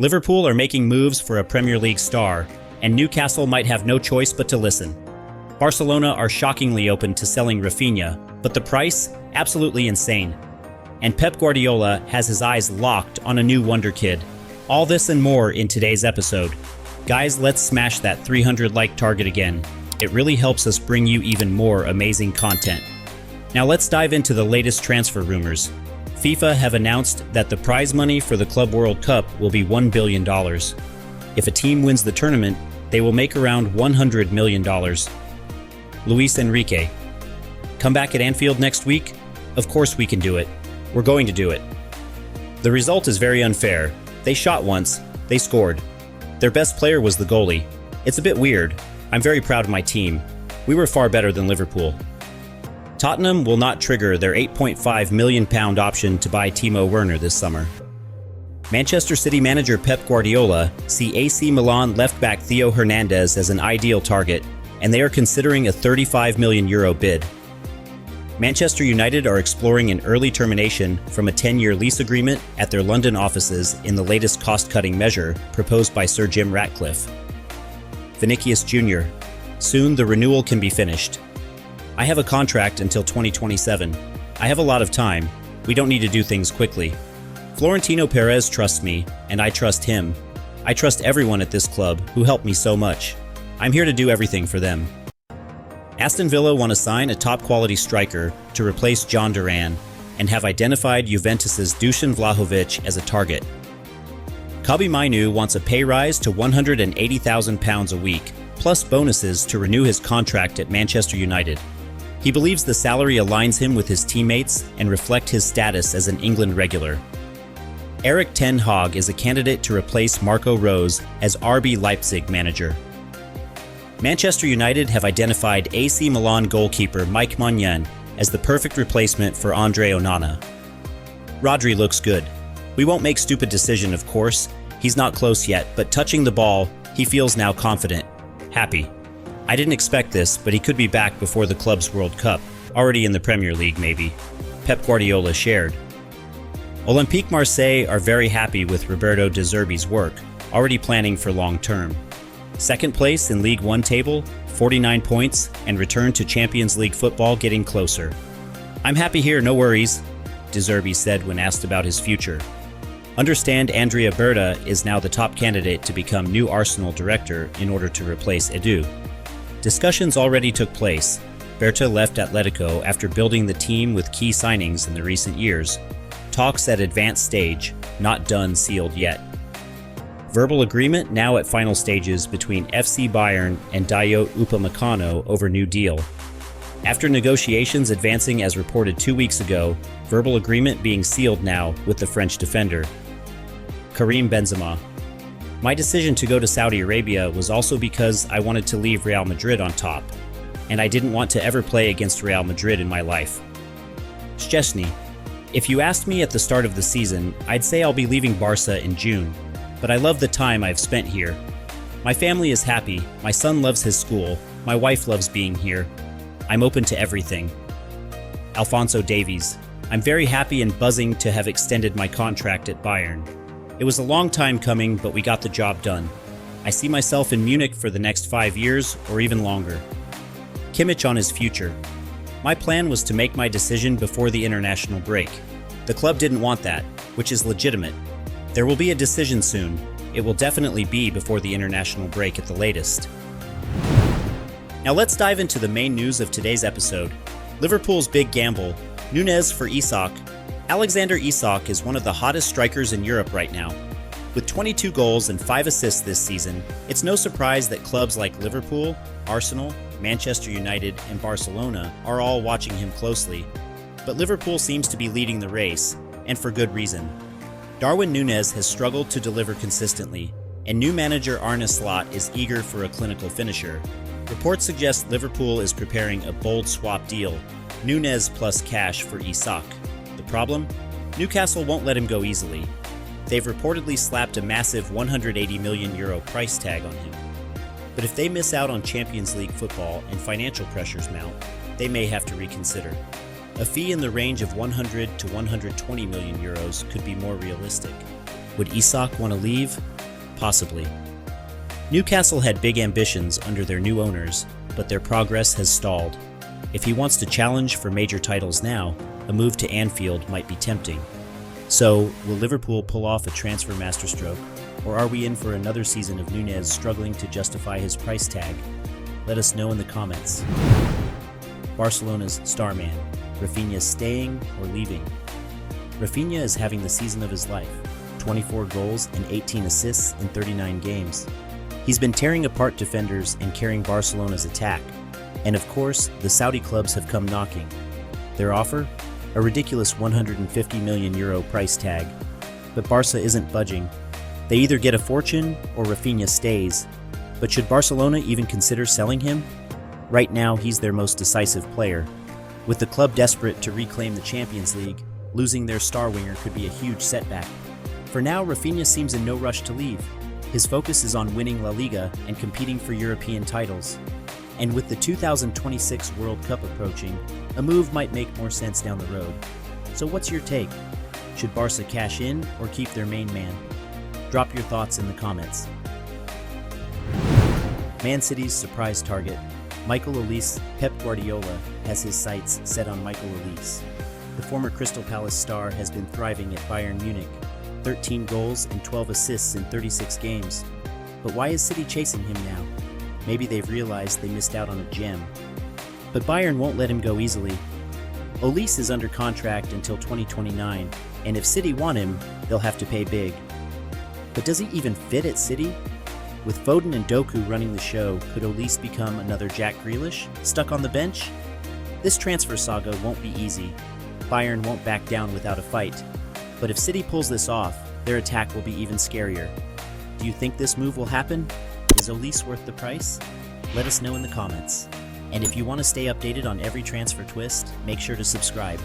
Liverpool are making moves for a Premier League star, and Newcastle might have no choice but to listen. Barcelona are shockingly open to selling Raphinha, but the price? Absolutely insane. And Pep Guardiola has his eyes locked on a new wonder kid. All this and more in today's episode. Guys, let's smash that 300 like target again. It really helps us bring you even more amazing content. Now let's dive into the latest transfer rumors. FIFA have announced that the prize money for the Club World Cup will be $1 billion. If a team wins the tournament, they will make around $100 million. Luis Enrique. Come back at Anfield next week? Of course we can do it. We're going to do it. The result is very unfair. They shot once, they scored. Their best player was the goalie. It's a bit weird. I'm very proud of my team. We were far better than Liverpool. Tottenham will not trigger their £8.5 million option to buy Timo Werner this summer. Manchester City manager Pep Guardiola see AC Milan left-back Theo Hernandez as an ideal target, and they are considering a €35 million bid. Manchester United are exploring an early termination from a 10-year lease agreement at their London offices in the latest cost-cutting measure proposed by Sir Jim Ratcliffe. Vinicius Jr. Soon the renewal can be finished. I have a contract until 2027. I have a lot of time. We don't need to do things quickly. Florentino Perez trusts me, and I trust him. I trust everyone at this club who helped me so much. I'm here to do everything for them. Aston Villa want to sign a top-quality striker to replace John Duran and have identified Juventus's Dusan Vlahovic as a target. Kobbie Mainoo wants a pay rise to £180,000 a week, plus bonuses to renew his contract at Manchester United. He believes the salary aligns him with his teammates and reflect his status as an England regular. Erik ten Hag is a candidate to replace Marco Rose as RB Leipzig manager. Manchester United have identified AC Milan goalkeeper Mike Maignan as the perfect replacement for Andre Onana. Rodri looks good. We won't make stupid decision, of course. He's not close yet, but touching the ball, he feels now confident, happy. I didn't expect this, but he could be back before the club's World Cup, already in the Premier League maybe. Pep Guardiola shared. Olympique Marseille are very happy with Roberto De Zerbi's work, already planning for long term. Second place in League One table, 49 points, and return to Champions League football getting closer. I'm happy here, no worries, De Zerbi said when asked about his future. Understand Andrea Berta is now the top candidate to become new Arsenal director in order to replace Edu. Discussions already took place. Berta left Atletico after building the team with key signings in the recent years. Talks at advanced stage, not done sealed yet. Verbal agreement now at final stages between FC Bayern and Dayot Upamecano over new deal. After negotiations advancing as reported 2 weeks ago, verbal agreement being sealed now with the French defender. Karim Benzema. My decision to go to Saudi Arabia was also because I wanted to leave Real Madrid on top, and I didn't want to ever play against Real Madrid in my life. Szczesny. If you asked me at the start of the season, I'd say I'll be leaving Barca in June, but I love the time I've spent here. My family is happy, my son loves his school, my wife loves being here. I'm open to everything. Alphonso Davies. I'm very happy and buzzing to have extended my contract at Bayern. It was a long time coming, but we got the job done. I see myself in Munich for the next 5 years or even longer. Kimmich on his future. My plan was to make my decision before the international break. The club didn't want that, which is legitimate. There will be a decision soon. It will definitely be before the international break at the latest. Now let's dive into the main news of today's episode. Liverpool's big gamble, Nunez for ISAK. Alexander Isak is one of the hottest strikers in Europe right now. With 22 goals and 5 assists this season, it's no surprise that clubs like Liverpool, Arsenal, Manchester United, and Barcelona are all watching him closely. But Liverpool seems to be leading the race, and for good reason. Darwin Núñez has struggled to deliver consistently, and new manager Arne Slot is eager for a clinical finisher. Reports suggest Liverpool is preparing a bold swap deal, Núñez plus cash for Isak. The problem? Newcastle won't let him go easily. They've reportedly slapped a massive €180 million price tag on him. But if they miss out on Champions League football and financial pressures mount, they may have to reconsider. A fee in the range of €100 to €120 million could be more realistic. Would ISAK want to leave? Possibly. Newcastle had big ambitions under their new owners, but their progress has stalled. If he wants to challenge for major titles now, a move to Anfield might be tempting. So, will Liverpool pull off a transfer masterstroke, or are we in for another season of Nunez struggling to justify his price tag? Let us know in the comments. Barcelona's star man, Raphinha staying or leaving? Raphinha is having the season of his life, 24 goals and 18 assists in 39 games. He's been tearing apart defenders and carrying Barcelona's attack. And of course, the Saudi clubs have come knocking. Their offer? A ridiculous €150 million price tag. But Barca isn't budging. They either get a fortune or Raphinha stays. But should Barcelona even consider selling him? Right now, he's their most decisive player. With the club desperate to reclaim the Champions League, losing their star winger could be a huge setback. For now, Raphinha seems in no rush to leave. His focus is on winning La Liga and competing for European titles. And with the 2026 World Cup approaching, a move might make more sense down the road. So what's your take? Should Barca cash in or keep their main man? Drop your thoughts in the comments. Man City's surprise target, Michael Olise. Pep Guardiola has his sights set on Michael Olise. The former Crystal Palace star has been thriving at Bayern Munich, 13 goals and 12 assists in 36 games. But why is City chasing him now? Maybe they've realized they missed out on a gem. But Bayern won't let him go easily. Olise is under contract until 2029, and if City want him, they'll have to pay big. But does he even fit at City? With Foden and Doku running the show, could Olise become another Jack Grealish, stuck on the bench? This transfer saga won't be easy. Bayern won't back down without a fight. But if City pulls this off, their attack will be even scarier. Do you think this move will happen? Is Olise worth the price? Let us know in the comments. And if you want to stay updated on every transfer twist, make sure to subscribe.